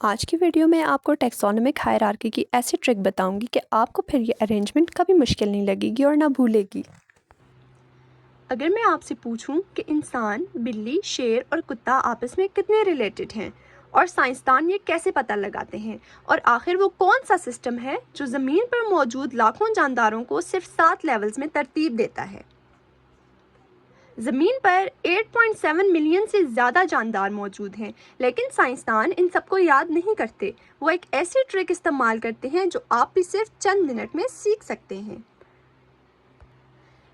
आज की वीडियो में आपको टैक्सोनॉमिक हायरार्की की ऐसी ट्रिक बताऊंगी कि आपको फिर ये अरेंजमेंट कभी मुश्किल नहीं लगेगी और ना भूलेगी। अगर मैं आपसे पूछूं कि इंसान, बिल्ली, शेर और कुत्ता आपस में कितने रिलेटेड हैं और साइंसदान ये कैसे पता लगाते हैं, और आखिर वो कौन सा सिस्टम है जो ज़मीन पर मौजूद लाखों जानदारों को सिर्फ 7 लेवल्स में तरतीब देता है। ज़मीन पर 8.7 मिलियन से ज़्यादा जानदार मौजूद हैं, लेकिन साइंसदान इन सबको याद नहीं करते। वो एक ऐसी ट्रिक इस्तेमाल करते हैं जो आप भी सिर्फ चंद मिनट में सीख सकते हैं।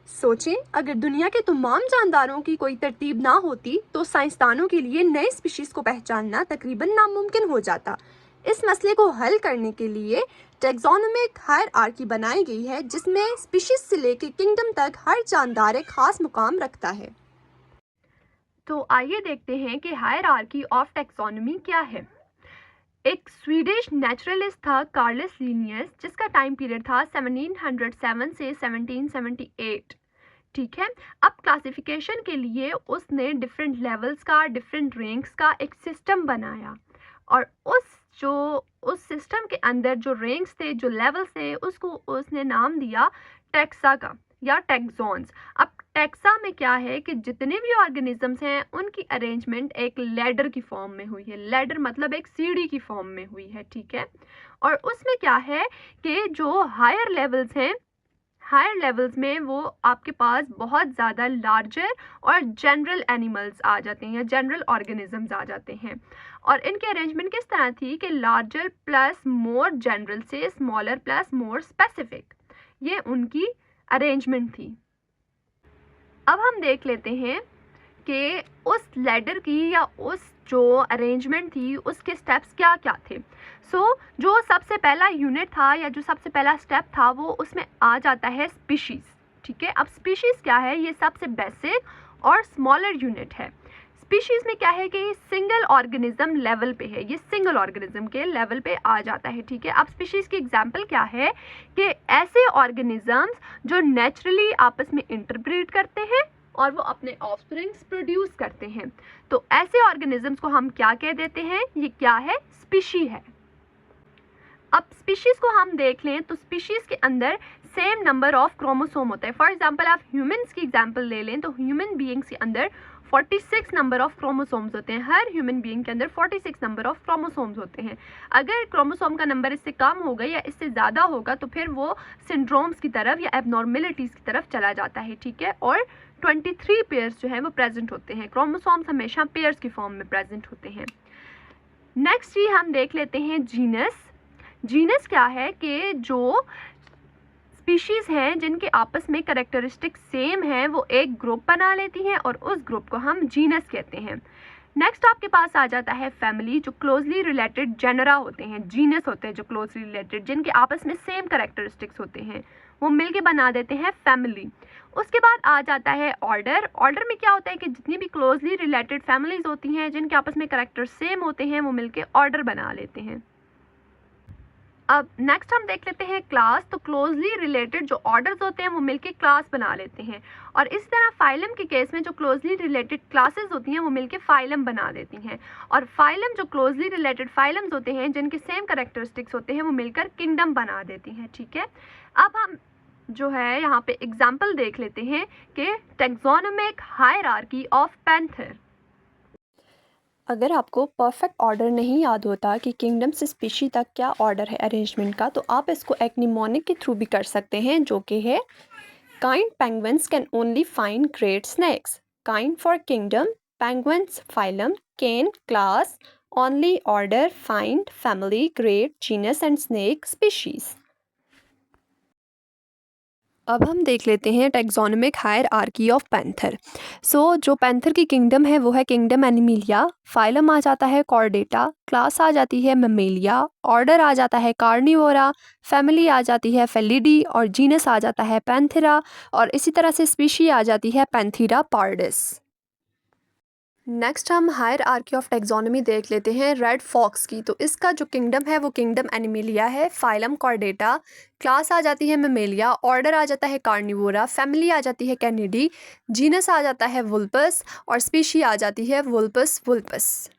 सोचें, अगर दुनिया के तमाम जानदारों की कोई तरतीब ना होती तो साइंसदानों के लिए नए स्पीशीज़ को पहचानना तकरीबन नामुमकिन हो जाता। इस मसले को हल करने के लिए टैक्सोनॉमिक हायरार्की बनाई गई है, जिसमें स्पीशीज़ से लेकर किंगडम तक हर जानदार एक खास मुकाम रखता है। तो आइए देखते हैं कि हायरार्की ऑफ टैक्सोनॉमी क्या है। एक स्वीडिश नेचुरलिस्ट था कार्लस लिनियस, जिसका टाइम पीरियड था 1707 से 1778। ठीक है। अब क्लासिफिकेशन के लिए उसने डिफरेंट लेवल्स का, डिफरेंट रैंक्स का एक सिस्टम बनाया, और उस सिस्टम के अंदर जो रैंक्स थे, जो लेवल्स थे, उसको उसने नाम दिया टैक्सा का या टैक्सॉन्स। अब टैक्सा में क्या है कि जितने भी ऑर्गेनिजम्स हैं उनकी अरेंजमेंट एक लैडर की फॉर्म में हुई है। लैडर मतलब एक सीढ़ी की फॉर्म में हुई है। ठीक है। और उसमें क्या है कि जो हायर लेवल्स हैं, हायर लेवल्स में वो आपके पास बहुत ज़्यादा लार्जर और जनरल एनिमल्स आ जाते हैं या जनरल ऑर्गेनिजम्स आ जाते हैं। और इनकी अरेंजमेंट किस तरह थी कि लार्जर प्लस मोर जनरल से स्मॉलर प्लस मोर स्पेसिफिक, ये उनकी अरेंजमेंट थी। अब हम देख लेते हैं कि उस लैडर की या उस जो अरेंजमेंट थी उसके स्टेप्स क्या क्या थे। जो सबसे पहला यूनिट था या जो सबसे पहला स्टेप था वो उसमें आ जाता है स्पीशीज़। ठीक है। अब स्पीशीज़ क्या है, ये सबसे बेसिक और स्मॉलर यूनिट है। स्पीशीज़ में क्या है कि सिंगल ऑर्गेनिज्म लेवल पे है, ये सिंगल ऑर्गेनिज्म के लेवल पे आ जाता है। ठीक है। अब स्पीशीज़ की एग्जांपल क्या है कि ऐसे ऑर्गेनिजम्स जो नेचुरली आपस में इंटरब्रीड करते हैं और वो अपने ऑफस्प्रिंग्स प्रोड्यूस करते हैं। तो ऐसे ऑर्गेनिजम्स को हम क्या कह देते हैं, ये क्या है, स्पीशी है। अब स्पीशीज को हम देख लें तो स्पीशीज के अंदर सेम नंबर ऑफ क्रोमोसोम होता है। फॉर एग्जांपल आप ह्यूमंस की एग्जांपल ले लें तो ह्यूमन बीइंग्स के अंदर 46 नंबर ऑफ क्रोमोसोम्स होते हैं। हर ह्यूमन बीइंग के अंदर 46 नंबर ऑफ क्रोमोसोम्स होते हैं। अगर क्रोमोसोम का नंबर इससे कम होगा या इससे ज़्यादा होगा तो फिर वो सिंड्रोम्स की तरफ या एबनॉर्मेलिटीज़ की तरफ चला जाता है। ठीक है। और 23 पेयर्स जो है वो प्रेजेंट होते हैं। क्रोमोसोम्स हमेशा पेयर्स की फॉर्म में प्रेजेंट होते हैं। नेक्स्ट ही हम देख लेते हैं जीनस। जीनस क्या है कि जो स्पीशीज़ हैं जिनके आपस में कैरेक्टरिस्टिक सेम हैं वो एक ग्रुप बना लेती हैं और उस ग्रुप को हम जीनस कहते हैं। नेक्स्ट आपके पास आ जाता है फैमिली, जो क्लोजली रिलेटेड जेनरा होते हैं। जीनस होते हैं जो क्लोजली रिलेटेड, जिनके आपस में सेम कैरेक्टरिस्टिक्स होते हैं, वो मिलके बना देते हैं फैमिली। उसके बाद आ जाता है ऑर्डर। ऑर्डर में क्या होता है कि जितनी भी क्लोजली रिलेटेड फैमिलीज होती हैं जिनके आपस में कैरेक्टर सेम होते हैं वो मिलके ऑर्डर बना लेते हैं। अब नेक्स्ट हम देख लेते हैं क्लास। तो क्लोजली रिलेटेड जो ऑर्डर्स होते हैं वो मिलके क्लास बना लेते हैं, और इस तरह फाइलम के केस में जो क्लोजली रिलेटेड क्लासेस होती हैं वो मिलके फाइलम बना देती हैं, और फाइलम जो क्लोजली रिलेटेड फाइलम्स होते हैं जिनके सेम कैरेक्टरिस्टिक्स होते हैं वो मिलकर किंगडम बना देती हैं। ठीक है। अब हम जो है यहाँ पे एग्जाम्पल देख लेते हैं कि टैक्सोनॉमिक हायरार्की ऑफ पैंथर। अगर आपको परफेक्ट ऑर्डर नहीं याद होता कि किंगडम से स्पीशी तक क्या ऑर्डर है अरेंजमेंट का, तो आप इसको एक निमोनिक के थ्रू भी कर सकते हैं, जो कि है kind penguins can only find great snacks. Kind for kingdom, penguins phylum, can class, only order, find family, great genus and snake species. अब हम देख लेते हैं टैक्सोनॉमिक हायरार्की ऑफ पैंथर। जो पैंथर की किंगडम है वो है किंगडम एनिमिलिया। फाइलम आ जाता है कॉर्डेटा, क्लास आ जाती है ममेलिया, ऑर्डर आ जाता है कार्निवोरा, फैमिली आ जाती है फेलिडी, और जीनस आ जाता है पैंथेरा, और इसी तरह से स्पीशी आ जाती है पैंथीरा पार्डिस। नेक्स्ट हम हायरार्की ऑफ टैक्सोनॉमी देख लेते हैं रेड फॉक्स की। तो इसका जो किंगडम है वो किंगडम एनिमिलिया है। फाइलम कॉर्डेटा, क्लास आ जाती है ममेलिया, ऑर्डर आ जाता है कार्निवोरा, फैमिली आ जाती है कैनिडी, जीनस आ जाता है वुल्पस, और स्पीशी आ जाती है वुल्पस वुल्पस।